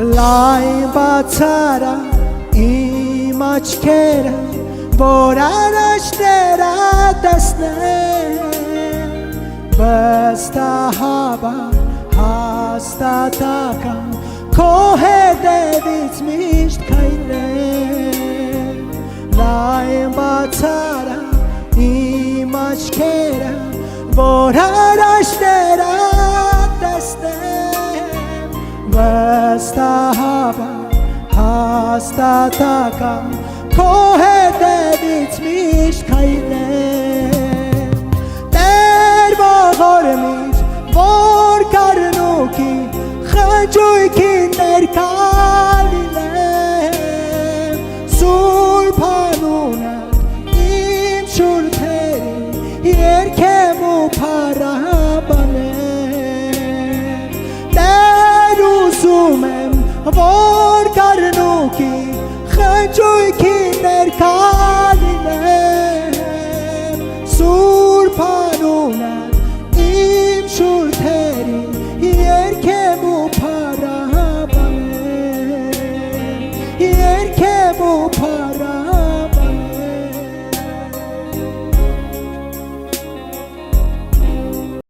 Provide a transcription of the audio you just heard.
Լայն բացարա իմ աչքերը որ առաջները տեսնեմ վստահաբար հաստատական քո հետևից միշտ քայլեմ Լայն բացարա իմ աչքերը որ առաջները տեսնեմ վստահաբար հաստատական քո հետևից միշտ քայլեմ Տեր ողորմիր որ կարնուկի խնջույքին ներկա լինեմ Սուրբ անունդ իմ շուրթերի երգեմ ու փառաբանեմ Տեր ուզում եմ որ կարնուկի խնջույքին ներկա